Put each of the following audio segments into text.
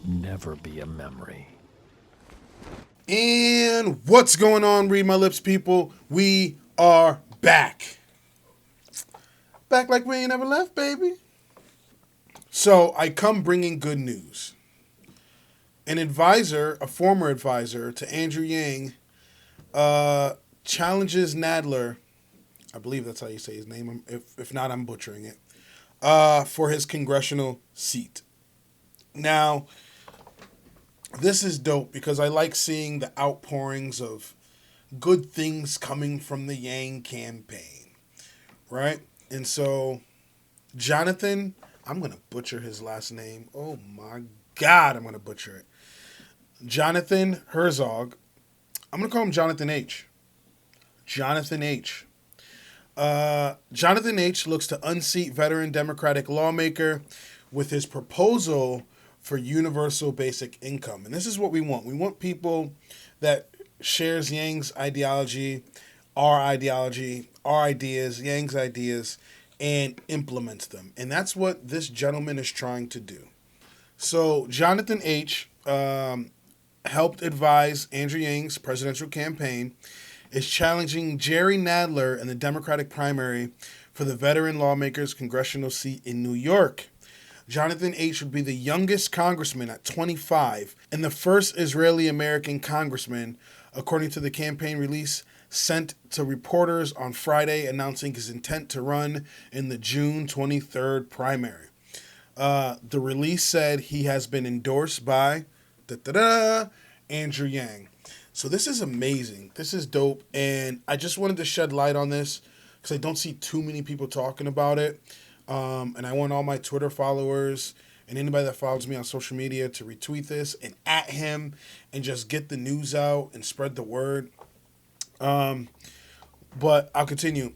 never be a memory. And what's going on, Read My Lips people? We are back. Back like we ain't ever left, baby. So I come bringing good news. An advisor, a former advisor to Andrew Yang, challenges Nadler, I believe that's how you say his name, if not, I'm butchering it, for his congressional seat. Now, this is dope because I like seeing the outpourings of good things coming from the Yang campaign, right? And so, Jonathan, I'm going to butcher his last name. Oh my God, I'm going to butcher it. Jonathan Herzog. I'm going to call him Jonathan H. Jonathan H. Jonathan H. looks to unseat veteran Democratic lawmaker with his proposal for universal basic income. And this is what we want. We want people that shares Yang's ideology, our ideas, Yang's ideas, and implements them. And that's what this gentleman is trying to do. So Jonathan H. helped advise Andrew Yang's presidential campaign, is challenging Jerry Nadler in the Democratic primary for the veteran lawmaker's congressional seat in New York. Jonathan H. would be the youngest congressman at 25 and the first Israeli-American congressman, according to the campaign release sent to reporters on Friday announcing his intent to run in the June 23rd primary. The release said he has been endorsed by Andrew Yang. So this is amazing. This is dope. And I just wanted to shed light on this because I don't see too many people talking about it. And I want all my Twitter followers and anybody that follows me on social media to retweet this and at him and just get the news out and spread the word. But I'll continue.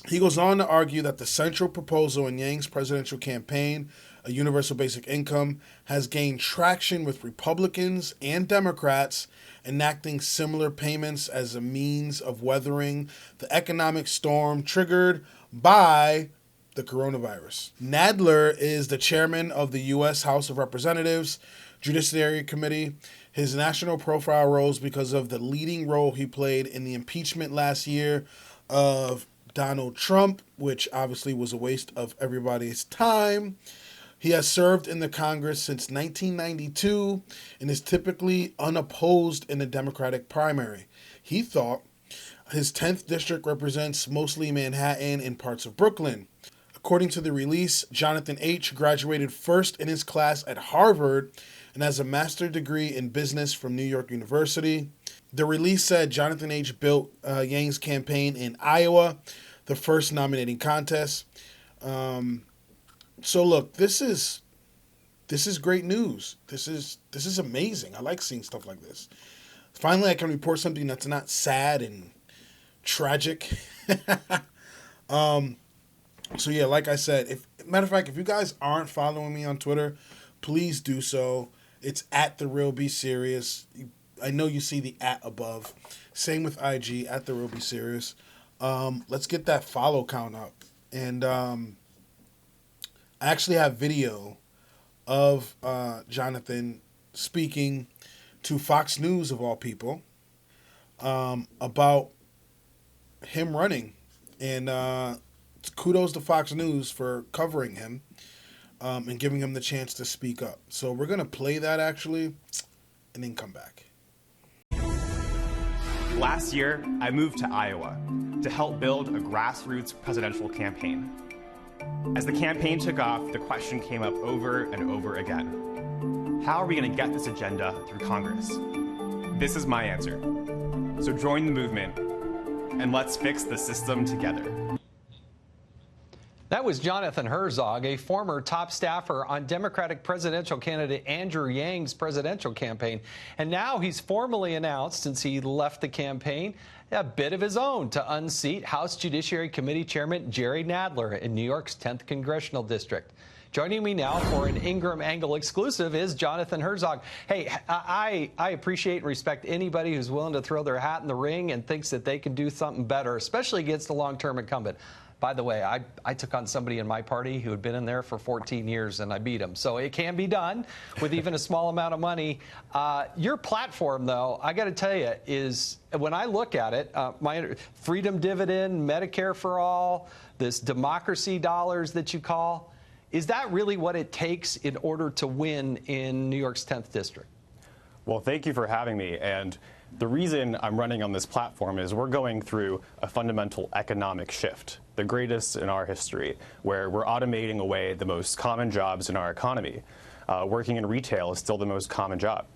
He goes on to argue that the central proposal in Yang's presidential campaign, a universal basic income, has gained traction with Republicans and Democrats enacting similar payments as a means of weathering the economic storm triggered by the coronavirus. Nadler is the chairman of the U.S. House of Representatives Judiciary Committee. His national profile rose because of the leading role he played in the impeachment last year of Donald Trump, which obviously was a waste of everybody's time. He has served in the Congress since 1992 and is typically unopposed in the Democratic primary. He thought his 10th district represents mostly Manhattan and parts of Brooklyn. According to the release, Jonathan H. graduated first in his class at Harvard and has a master's degree in business from New York University. The release said Jonathan H. built Yang's campaign in Iowa, the first nominating contest. So look, this is great news. This is amazing. I like seeing stuff like this. Finally, I can report something that's not sad and tragic. So yeah, like I said, matter of fact, if you guys aren't following me on Twitter, please do so. It's at TheRealBCereus. I know you see the at above. Same with IG, at TheRealBCereus. Let's get that follow count up. And I actually have video of Jonathan speaking to Fox News, of all people, about him running. And kudos to Fox News for covering him and giving him the chance to speak up. So we're going to play that, actually, and then come back. Last year, I moved to Iowa to help build a grassroots presidential campaign. As the campaign took off, the question came up over and over again. How are we going to get this agenda through Congress? This is my answer. So join the movement, and let's fix the system together. That was Jonathan Herzog, a former top staffer on Democratic presidential candidate Andrew Yang's presidential campaign. And now he's formally announced, since he left the campaign, a bit of his own to unseat House Judiciary Committee Chairman Jerry Nadler in New York's 10th Congressional District. Joining me now for an Ingram Angle exclusive is Jonathan Herzog. Hey, I appreciate and respect anybody who's willing to throw their hat in the ring and thinks that they can do something better, especially against a long-term incumbent. By the way, I took on somebody in my party who had been in there for 14 years, and I beat him. So it can be done with even a small amount of money. Your platform, though, I got to tell you, is when I look at it, my freedom dividend, Medicare for all, this democracy dollars that you call, is that really what it takes in order to win in New York's 10th district? Well, thank you for having me. And the reason I'm running on this platform is we're going through a fundamental economic shift, the greatest in our history, where we're automating away the most common jobs in our economy. Working in retail is still the most common job.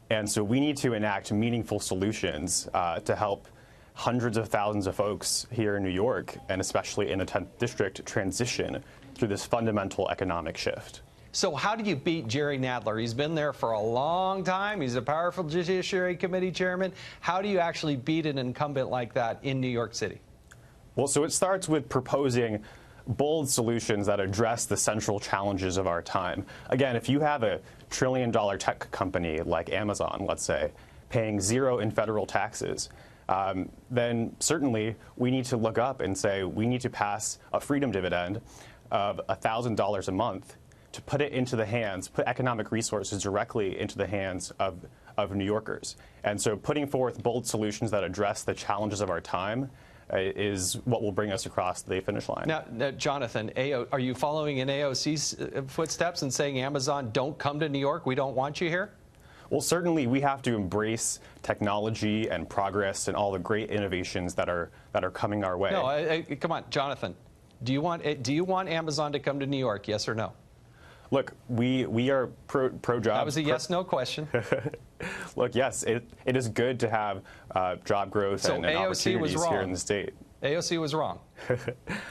And so we need to enact meaningful solutions to help hundreds of thousands of folks here in New York, and especially in the 10th district, transition through this fundamental economic shift. So how do you beat Jerry Nadler? He's been there for a long time. He's a powerful Judiciary Committee chairman. How do you actually beat an incumbent like that in New York City? Well, so it starts with proposing bold solutions that address the central challenges of our time. Again, if you have a trillion-dollar tech company like Amazon, let's say, paying zero in federal taxes, then certainly we need to look up and say we need to pass a freedom dividend of $1,000 a month to put it into the hands, put economic resources directly into the hands of New Yorkers. And so putting forth bold solutions that address the challenges of our time is what will bring us across the finish line. Now Jonathan, are you following in AOC's footsteps and saying, Amazon, don't come to New York, we don't want you here? Well, certainly we have to embrace technology and progress and all the great innovations that are coming our way. No, come on, Jonathan. Do you want Amazon to come to New York, yes or no? Look, we are pro-job. That was a yes/no question. Look, yes, it is good to have job growth and opportunities here in the state. AOC was wrong.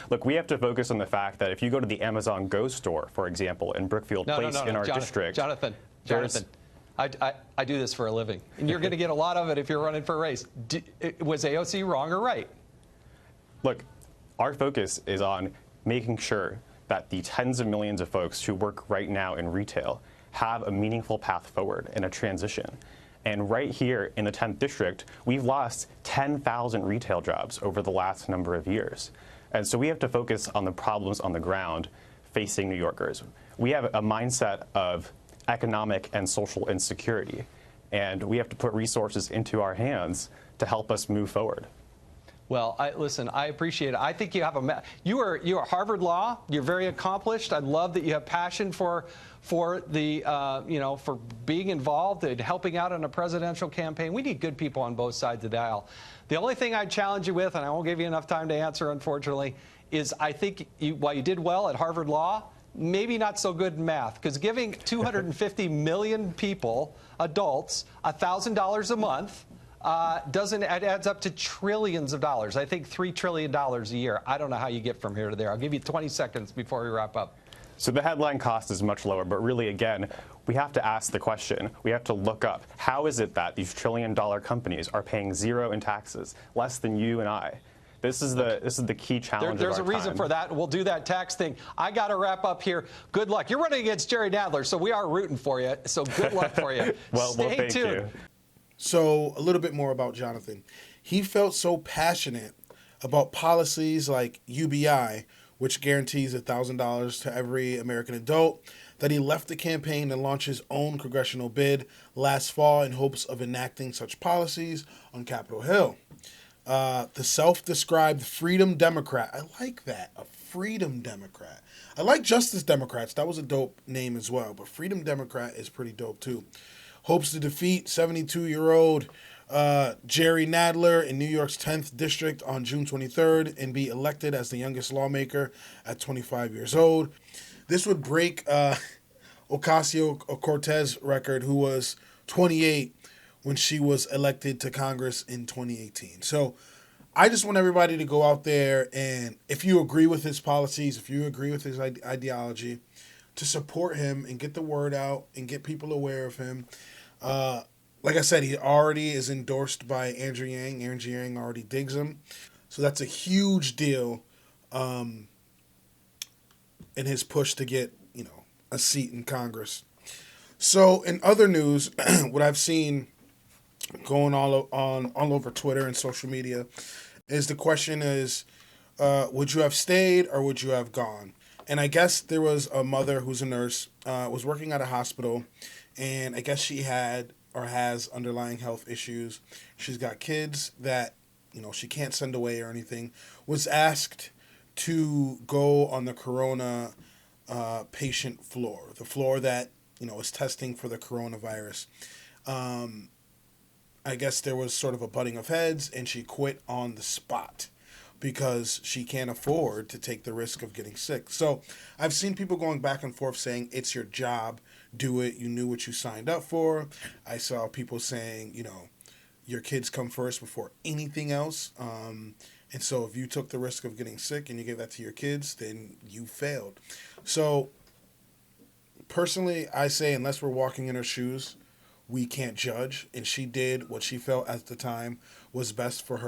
Look, we have to focus on the fact that if you go to the Amazon Go store, for example, in Brookfield Place in our district. Jonathan, I do this for a living, and you're going to get a lot of it if you're running for a race. Was AOC wrong or right? Look, our focus is on making sure that the tens of millions of folks who work right now in retail have a meaningful path forward in a transition. And right here in the 10th district, we've lost 10,000 retail jobs over the last number of years. And so we have to focus on the problems on the ground facing New Yorkers. We have a mindset of economic and social insecurity, and we have to put resources into our hands to help us move forward. Well, listen, I appreciate it. I think you have you are Harvard Law. You're very accomplished. I love that you have passion for the for being involved and helping out in a presidential campaign. We need good people on both sides of the aisle. The only thing I'd challenge you with, and I won't give you enough time to answer, unfortunately, is I think while you did well at Harvard Law, maybe not so good in math, because giving 250 million people, adults, $1,000 a month. It adds up to trillions of dollars. I think $3 trillion a year. I don't know how you get from here to there. I'll give you 20 seconds before we wrap up. So the headline cost is much lower, but really, again, we have to ask the question. We have to look up, how is it that these trillion-dollar companies are paying zero in taxes, less than you and I? This is the key challenge There's of our a reason time. for that. We'll do that tax thing. I got to wrap up here. Good luck. You're running against Jerry Nadler, so we are rooting for you. So good luck for you. well, Stay thank tuned. you. So a little bit more about Jonathan. He felt so passionate about policies like UBI, which guarantees $1,000 to every American adult, that he left the campaign and launched his own congressional bid last fall in hopes of enacting such policies on Capitol Hill. The self-described Freedom Democrat. I like that, a Freedom Democrat. I like Justice Democrats. That was a dope name as well, but Freedom Democrat is pretty dope too. Hopes to defeat 72-year-old Jerry Nadler in New York's 10th district on June 23rd and be elected as the youngest lawmaker at 25 years old. This would break Ocasio-Cortez's record, who was 28 when she was elected to Congress in 2018. So I just want everybody to go out there and, if you agree with his policies, if you agree with his ideology, to support him and get the word out and get people aware of him. Like I said, he already is endorsed by Andrew Yang. Andrew Yang already digs him. So that's a huge deal in his push to get, a seat in Congress. So in other news, what I've seen going all over Twitter and social media is the question is, would you have stayed or would you have gone? And I guess there was a mother who's a nurse, was working at a hospital, and I guess she had or has underlying health issues. She's got kids that, she can't send away or anything. Was asked to go on the corona patient floor, the floor that, is testing for the coronavirus. I guess there was sort of a butting of heads, and she quit on the spot because she can't afford to take the risk of getting sick. So I've seen people going back and forth saying, it's your job, do it, you knew what you signed up for. I saw people saying, your kids come first before anything else. And so if you took the risk of getting sick and you gave that to your kids, then you failed. So personally, I say, unless we're walking in her shoes, we can't judge. And she did what she felt at the time was best for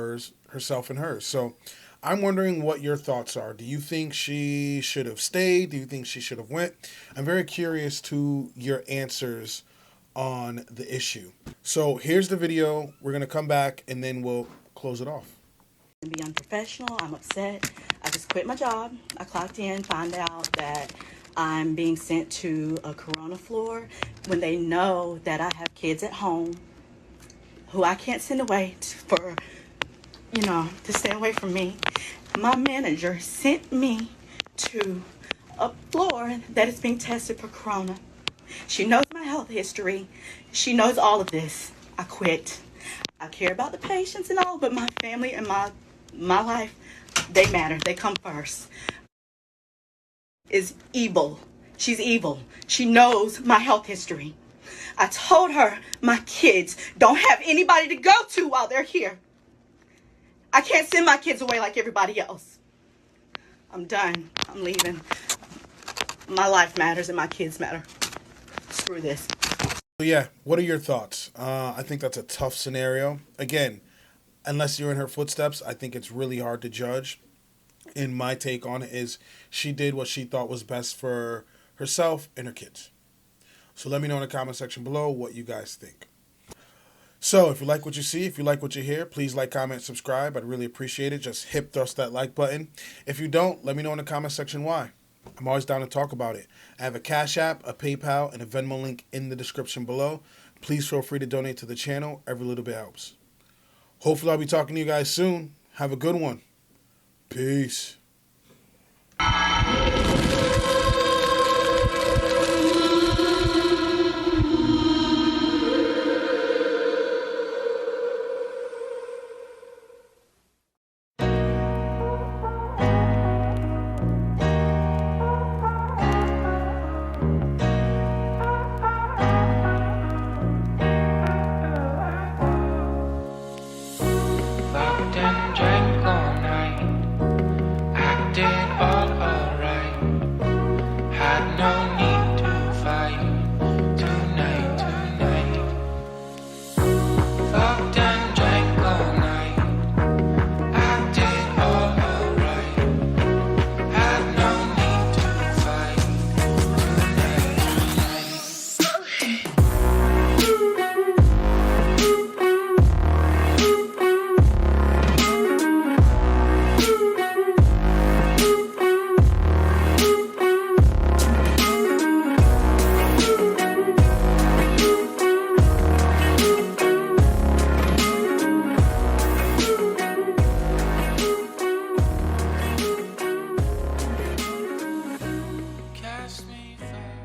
herself and hers. So I'm wondering what your thoughts are. Do you think she should have stayed? Do you think she should have went? I'm very curious to your answers on the issue. So here's the video. We're going to come back and then we'll close it off. Be unprofessional. I'm upset. I just quit my job. I clocked in, find out that I'm being sent to a corona floor when they know that I have kids at home who I can't send away for, to stay away from me. My manager sent me to a floor that is being tested for corona. She knows my health history. She knows all of this. I quit. I care about the patients and all, but my family and my life, they matter. They come first. Is evil. She's evil. She knows my health history. I told her my kids don't have anybody to go to while they're here. I can't send my kids away like everybody else. I'm done. I'm leaving. My life matters and my kids matter. Screw this. Yeah, what are your thoughts? I think that's a tough scenario. Again, unless you're in her footsteps, I think it's really hard to judge. And my take on it is she did what she thought was best for herself and her kids. So let me know in the comment section below what you guys think. So if you like what you see, if you like what you hear, please like, comment, subscribe. I'd really appreciate it. Just hip thrust that like button. If you don't, let me know in the comment section why. I'm always down to talk about it. I have a Cash App, a PayPal, and a Venmo link in the description below. Please feel free to donate to the channel. Every little bit helps. Hopefully I'll be talking to you guys soon. Have a good one. Peace. Locked and drank all night, acted all alright. Had no need to fight tonight. Locked and drank all night, acted all alright. Had no need to fight cast me far.